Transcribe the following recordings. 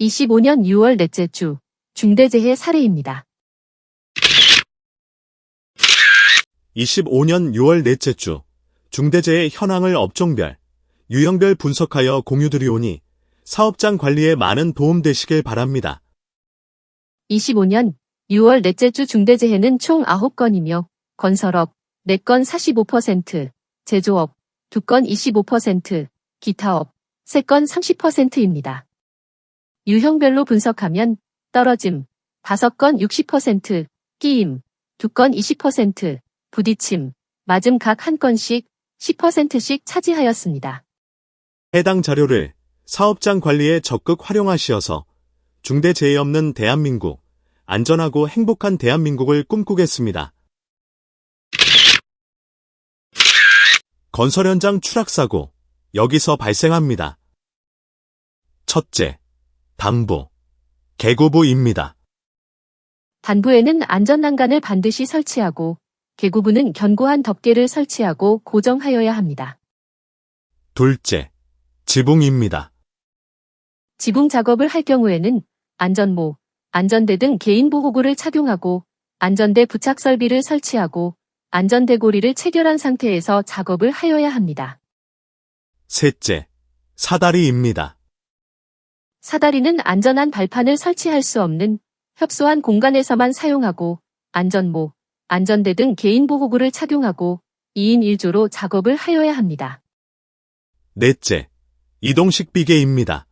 25년 6월 넷째 주 중대재해 사례입니다. 25년 6월 넷째 주 중대재해 현황을 업종별, 유형별 분석하여 공유드리오니 사업장 관리에 많은 도움 되시길 바랍니다. 25년 6월 넷째 주 중대재해는 총 9건이며 건설업 4건 45%, 제조업 2건 25%, 기타업 3건 30%입니다. 유형별로 분석하면 떨어짐 5건 60%, 끼임 2건 20%, 부딪힘, 맞음 각 1건씩 10%씩 차지하였습니다. 해당 자료를 사업장 관리에 적극 활용하시어서 중대재해 없는 대한민국, 안전하고 행복한 대한민국을 꿈꾸겠습니다. 건설 현장 추락사고, 여기서 발생합니다. 첫째, 단부, 개구부입니다. 단부에는 안전난간을 반드시 설치하고 개구부는 견고한 덮개를 설치하고 고정하여야 합니다. 둘째, 지붕입니다. 지붕 작업을 할 경우에는 안전모, 안전대 등 개인보호구를 착용하고 안전대 부착 설비를 설치하고 안전대고리를 체결한 상태에서 작업을 하여야 합니다. 셋째, 사다리입니다. 사다리는 안전한 발판을 설치할 수 없는 협소한 공간에서만 사용하고 안전모, 안전대 등 개인보호구를 착용하고 2인 1조로 작업을 하여야 합니다. 넷째, 이동식 비계입니다.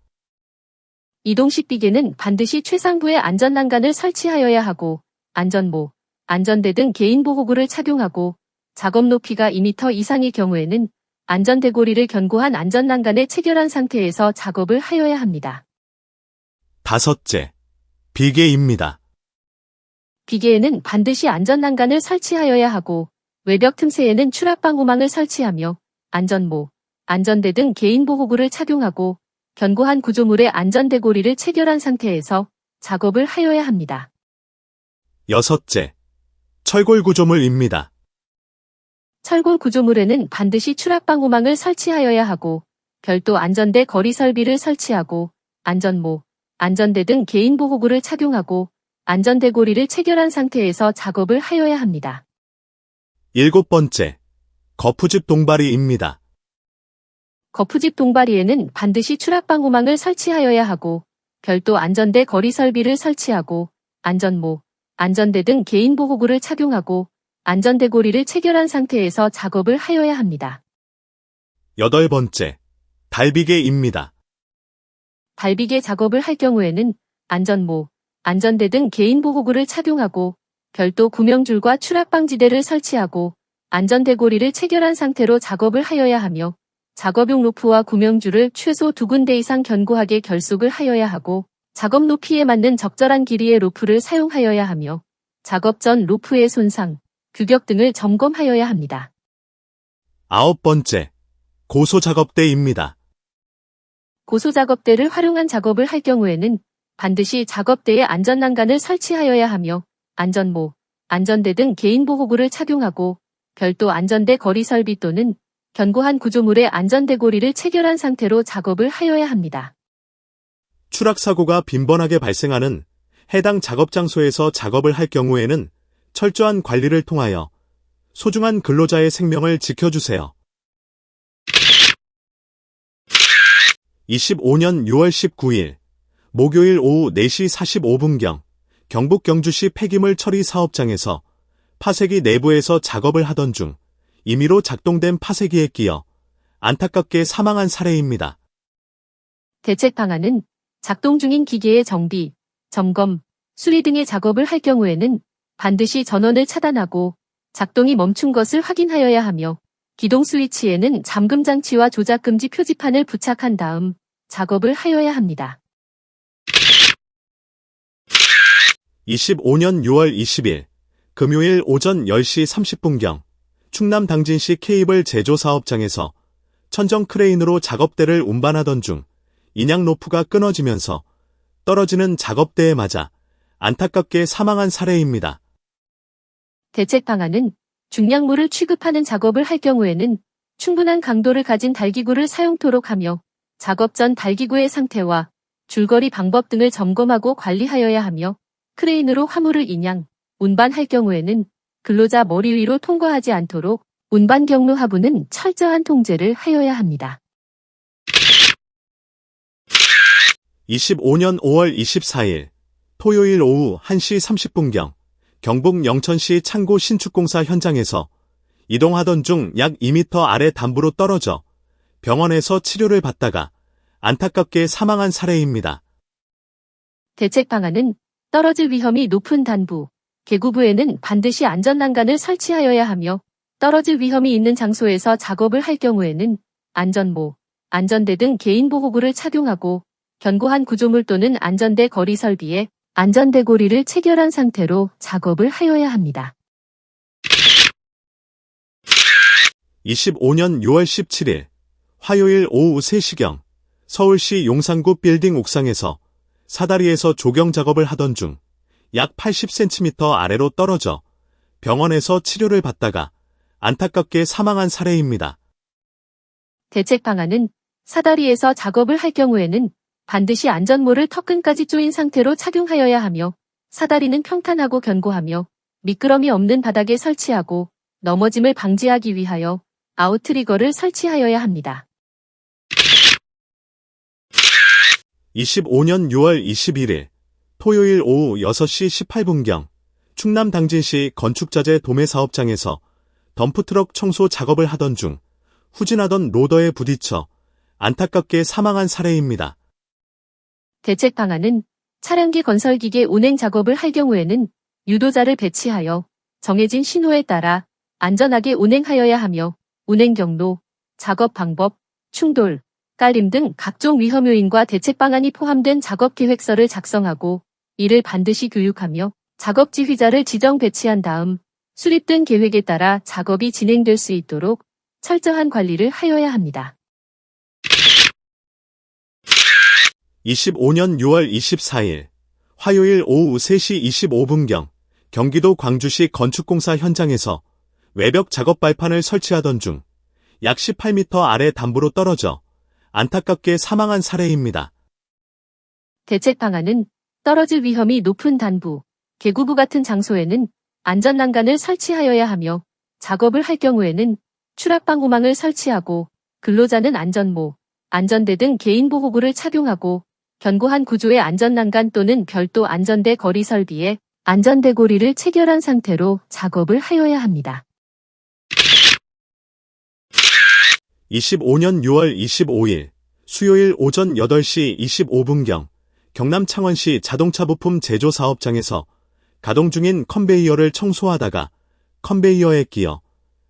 이동식 비계는 반드시 최상부의 안전난간을 설치하여야 하고 안전모, 안전대 등 개인보호구를 착용하고 작업 높이가 2m 이상의 경우에는 안전대고리를 견고한 안전난간에 체결한 상태에서 작업을 하여야 합니다. 다섯째, 비계입니다. 비계에는 반드시 안전난간을 설치하여야 하고 외벽 틈새에는 추락방호망을 설치하며 안전모, 안전대 등 개인보호구를 착용하고 견고한 구조물의 안전대고리를 체결한 상태에서 작업을 하여야 합니다. 여섯째, 철골 구조물입니다. 철골 구조물에는 반드시 추락방호망을 설치하여야 하고 별도 안전대 거리 설비를 설치하고 안전모, 안전대 등 개인보호구를 착용하고 안전대고리를 체결한 상태에서 작업을 하여야 합니다. 일곱 번째, 거푸집 동바리입니다. 거푸집 동바리에는 반드시 추락방호망을 설치하여야 하고 별도 안전대 거리 설비를 설치하고 안전모, 안전대 등 개인보호구를 착용하고 안전대고리를 체결한 상태에서 작업을 하여야 합니다. 여덟 번째, 달비계입니다. 달비계 작업을 할 경우에는 안전모, 안전대 등 개인보호구를 착용하고 별도 구명줄과 추락방지대를 설치하고 안전대고리를 체결한 상태로 작업을 하여야 하며 작업용 로프와 구명줄을 최소 2군데 이상 견고하게 결속을 하여야 하고 작업 높이에 맞는 적절한 길이의 로프를 사용하여야 하며 작업 전 로프의 손상, 규격 등을 점검하여야 합니다. 아홉 번째, 고소작업대입니다. 고소작업대를 활용한 작업을 할 경우에는 반드시 작업대에 안전난간을 설치하여야 하며 안전모, 안전대 등 개인보호구를 착용하고 별도 안전대 거리 설비 또는 견고한 구조물의 안전대고리를 체결한 상태로 작업을 하여야 합니다. 추락사고가 빈번하게 발생하는 해당 작업 장소에서 작업을 할 경우에는 철저한 관리를 통하여 소중한 근로자의 생명을 지켜주세요. 25년 6월 19일 목요일 오후 4시 45분경 경북 경주시 폐기물 처리 사업장에서 파쇄기 내부에서 작업을 하던 중 임의로 작동된 파쇄기에 끼어 안타깝게 사망한 사례입니다. 대책 방안은 작동 중인 기계의 정비, 점검, 수리 등의 작업을 할 경우에는 반드시 전원을 차단하고 작동이 멈춘 것을 확인하여야 하며 기동 스위치에는 잠금 장치와 조작 금지 표지판을 부착한 다음 작업을 하여야 합니다. 25년 6월 20일 금요일 오전 10시 30분경 충남 당진시 케이블 제조 사업장에서 천정 크레인으로 작업대를 운반하던 중 인양 로프가 끊어지면서 떨어지는 작업대에 맞아 안타깝게 사망한 사례입니다. 대책 방안은 중량물을 취급하는 작업을 할 경우에는 충분한 강도를 가진 달기구를 사용토록 하며 작업 전 달기구의 상태와 줄거리 방법 등을 점검하고 관리하여야 하며 크레인으로 화물을 인양, 운반할 경우에는 근로자 머리 위로 통과하지 않도록 운반 경로 하부는 철저한 통제를 하여야 합니다. 25년 5월 24일 토요일 오후 1시 30분경 경북 영천시 창고 신축공사 현장에서 이동하던 중 약 2m 아래 담부로 떨어져 병원에서 치료를 받다가 안타깝게 사망한 사례입니다. 대책 방안은 떨어질 위험이 높은 단부, 계구부에는 반드시 안전난간을 설치하여야 하며 떨어질 위험이 있는 장소에서 작업을 할 경우에는 안전모, 안전대 등 개인보호구를 착용하고 견고한 구조물 또는 안전대 거리 설비에 안전대 고리를 체결한 상태로 작업을 하여야 합니다. 25년 6월 17일 화요일 오후 3시경 서울시 용산구 빌딩 옥상에서 사다리에서 조경 작업을 하던 중 약 80cm 아래로 떨어져 병원에서 치료를 받다가 안타깝게 사망한 사례입니다. 대책 방안은 사다리에서 작업을 할 경우에는 반드시 안전모를 턱끈까지 조인 상태로 착용하여야 하며 사다리는 평탄하고 견고하며 미끄럼이 없는 바닥에 설치하고 넘어짐을 방지하기 위하여 아웃트리거를 설치하여야 합니다. 25년 6월 21일 토요일 오후 6시 18분경 충남 당진시 건축자재 도매 사업장에서 덤프트럭 청소 작업을 하던 중 후진하던 로더에 부딪혀 안타깝게 사망한 사례입니다. 대책 방안은 차량기 건설기계 운행 작업을 할 경우에는 유도자를 배치하여 정해진 신호에 따라 안전하게 운행하여야 하며 운행 경로, 작업 방법, 충돌, 깔림 등 각종 위험 요인과 대책 방안이 포함된 작업 계획서를 작성하고 이를 반드시 교육하며 작업 지휘자를 지정 배치한 다음 수립된 계획에 따라 작업이 진행될 수 있도록 철저한 관리를 하여야 합니다. 25년 6월 24일 화요일 오후 3시 25분경 경기도 광주시 건축공사 현장에서 외벽 작업 발판을 설치하던 중 약 18m 아래 담부로 떨어져 안타깝게 사망한 사례입니다. 대책 방안은 떨어질 위험이 높은 단부, 계구부 같은 장소에는 안전난간을 설치하여야 하며 작업을 할 경우에는 추락방호망을 설치하고 근로자는 안전모, 안전대 등 개인보호구를 착용하고 견고한 구조의 안전난간 또는 별도 안전대 거리 설비에 안전대 고리를 체결한 상태로 작업을 하여야 합니다. 25년 6월 25일 수요일 오전 8시 25분경 경남 창원시 자동차 부품 제조 사업장에서 가동 중인 컨베이어를 청소하다가 컨베이어에 끼어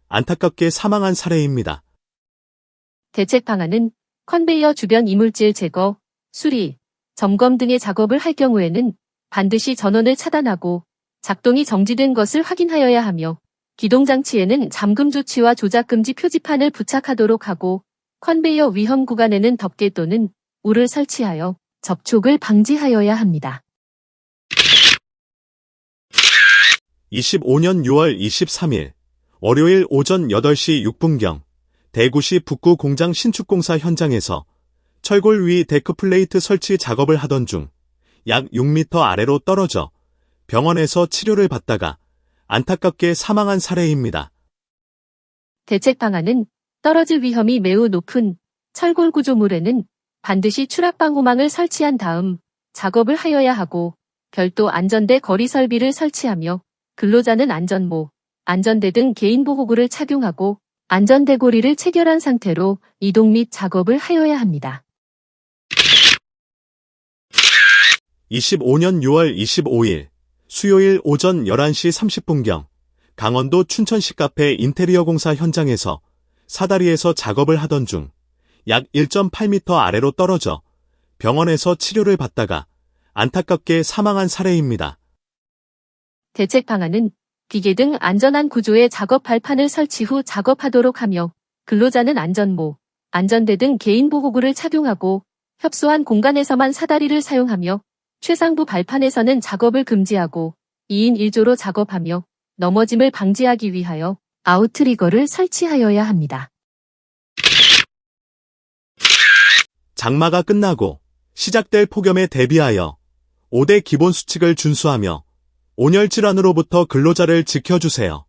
안타깝게 사망한 사례입니다. 대책 방안은 컨베이어 주변 이물질 제거, 수리, 점검 등의 작업을 할 경우에는 반드시 전원을 차단하고 작동이 정지된 것을 확인하여야 하며 기동장치에는 잠금 조치와 조작 금지 표지판을 부착하도록 하고 컨베이어 위험 구간에는 덮개 또는 울을 설치하여 접촉을 방지하여야 합니다. 25년 6월 23일 월요일 오전 8시 6분경 대구시 북구 공장 신축공사 현장에서 철골 위 데크플레이트 설치 작업을 하던 중 약 6m 아래로 떨어져 병원에서 치료를 받다가 안타깝게 사망한 사례입니다. 대책 방안은 떨어질 위험이 매우 높은 철골 구조물에는 반드시 추락방호망을 설치한 다음 작업을 하여야 하고 별도 안전대 거리 설비를 설치하며 근로자는 안전모, 안전대 등 개인보호구를 착용하고 안전대 고리를 체결한 상태로 이동 및 작업을 하여야 합니다. 25년 6월 25일 수요일 오전 11시 30분경 강원도 춘천시 카페 인테리어 공사 현장에서 사다리에서 작업을 하던 중 약 1.8m 아래로 떨어져 병원에서 치료를 받다가 안타깝게 사망한 사례입니다. 대책 방안은 기계 등 안전한 구조의 작업 발판을 설치 후 작업하도록 하며 근로자는 안전모, 안전대 등 개인보호구를 착용하고 협소한 공간에서만 사다리를 사용하며 최상부 발판에서는 작업을 금지하고 2인 1조로 작업하며 넘어짐을 방지하기 위하여 아웃트리거를 설치하여야 합니다. 장마가 끝나고 시작될 폭염에 대비하여 5대 기본 수칙을 준수하며 온열 질환으로부터 근로자를 지켜주세요.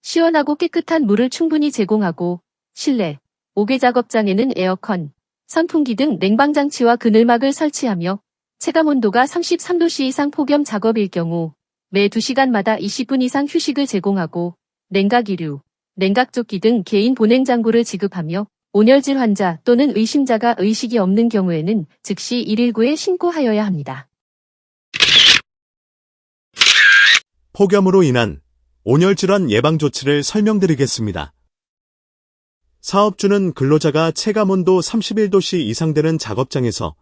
시원하고 깨끗한 물을 충분히 제공하고 실내, 옥외 작업장에는 에어컨, 선풍기 등 냉방장치와 그늘막을 설치하며 체감온도가 33도씨 이상 폭염 작업일 경우 매 2시간마다 20분 이상 휴식을 제공하고 냉각이류, 냉각조끼 등 개인 보냉장구를 지급하며 온열질 환자 또는 의심자가 의식이 없는 경우에는 즉시 119에 신고하여야 합니다. 폭염으로 인한 온열질환 예방 조치를 설명드리겠습니다. 사업주는 근로자가 체감온도 31도씨 이상 되는 작업장에서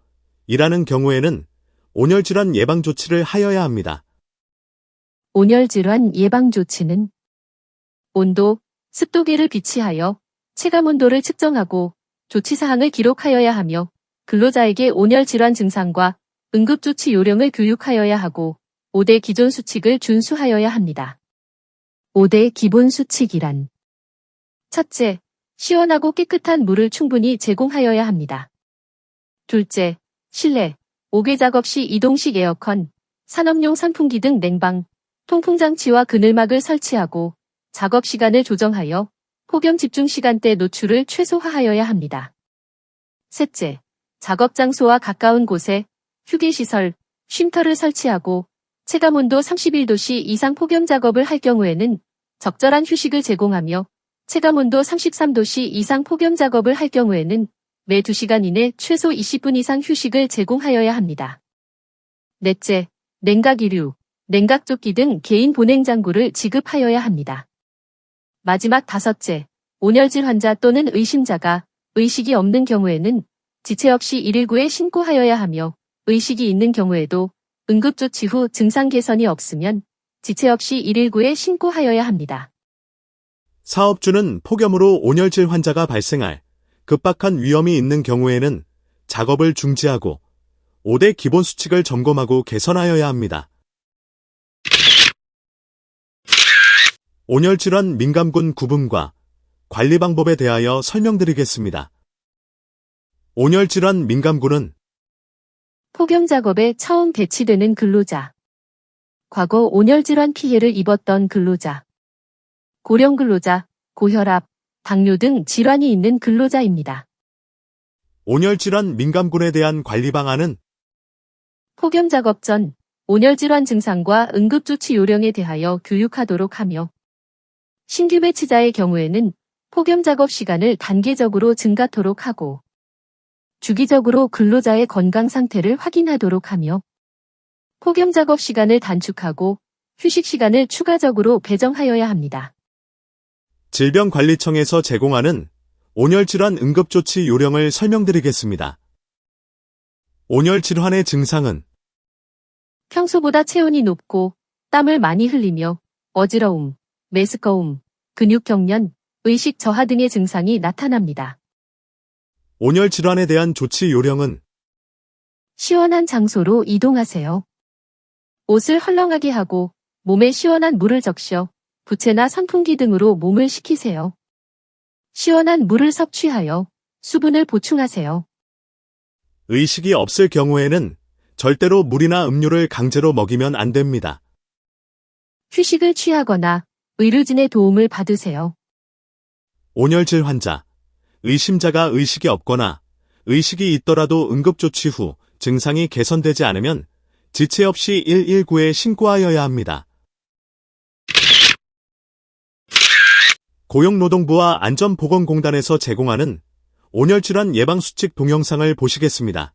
일하는 경우에는 온열질환 예방 조치를 하여야 합니다. 온열질환 예방 조치는 온도, 습도계를 비치하여 체감온도를 측정하고 조치사항을 기록하여야 하며 근로자에게 온열질환 증상과 응급조치 요령을 교육하여야 하고 5대 기존 수칙을 준수하여야 합니다. 5대 기본 수칙이란 첫째, 시원하고 깨끗한 물을 충분히 제공하여야 합니다. 둘째, 실내, 옥외 작업 시 이동식 에어컨, 산업용 선풍기 등 냉방, 통풍장치와 그늘막을 설치하고 작업 시간을 조정하여 폭염 집중 시간대 노출을 최소화하여야 합니다. 셋째, 작업 장소와 가까운 곳에 휴게시설, 쉼터를 설치하고 체감온도 31도씨 이상 폭염 작업을 할 경우에는 적절한 휴식을 제공하며 체감온도 33도씨 이상 폭염 작업을 할 경우에는 매 2시간 이내 최소 20분 이상 휴식을 제공하여야 합니다. 넷째, 냉각이류, 냉각조끼 등 개인 보냉장구를 지급하여야 합니다. 마지막 다섯째, 온열질 환자 또는 의심자가 의식이 없는 경우에는 지체 없이 119에 신고하여야 하며 의식이 있는 경우에도 응급조치 후 증상 개선이 없으면 지체 없이 119에 신고하여야 합니다. 사업주는 폭염으로 온열질 환자가 발생할 급박한 위험이 있는 경우에는 작업을 중지하고 5대 기본 수칙을 점검하고 개선하여야 합니다. 온열질환 민감군 구분과 관리 방법에 대하여 설명드리겠습니다. 온열질환 민감군은 폭염 작업에 처음 배치되는 근로자, 과거 온열질환 피해를 입었던 근로자, 고령 근로자, 고혈압, 당뇨 등 질환이 있는 근로자입니다. 온열질환 민감군에 대한 관리 방안은 폭염 작업 전 온열질환 증상과 응급조치 요령에 대하여 교육하도록 하며 신규 배치자의 경우에는 폭염 작업 시간을 단계적으로 증가토록 하고 주기적으로 근로자의 건강 상태를 확인하도록 하며 폭염 작업 시간을 단축하고 휴식 시간을 추가적으로 배정하여야 합니다. 질병관리청에서 제공하는 온열질환 응급조치 요령을 설명드리겠습니다. 온열질환의 증상은 평소보다 체온이 높고 땀을 많이 흘리며 어지러움, 메스꺼움, 근육경련, 의식 저하 등의 증상이 나타납니다. 온열질환에 대한 조치 요령은 시원한 장소로 이동하세요. 옷을 헐렁하게 하고 몸에 시원한 물을 적셔 부채나 선풍기 등으로 몸을 식히세요. 시원한 물을 섭취하여 수분을 보충하세요. 의식이 없을 경우에는 절대로 물이나 음료를 강제로 먹이면 안 됩니다. 휴식을 취하거나 의료진의 도움을 받으세요. 온열질 환자, 의심자가 의식이 없거나 의식이 있더라도 응급조치 후 증상이 개선되지 않으면 지체 없이 119에 신고하여야 합니다. 고용노동부와 안전보건공단에서 제공하는 온열질환 예방수칙 동영상을 보시겠습니다.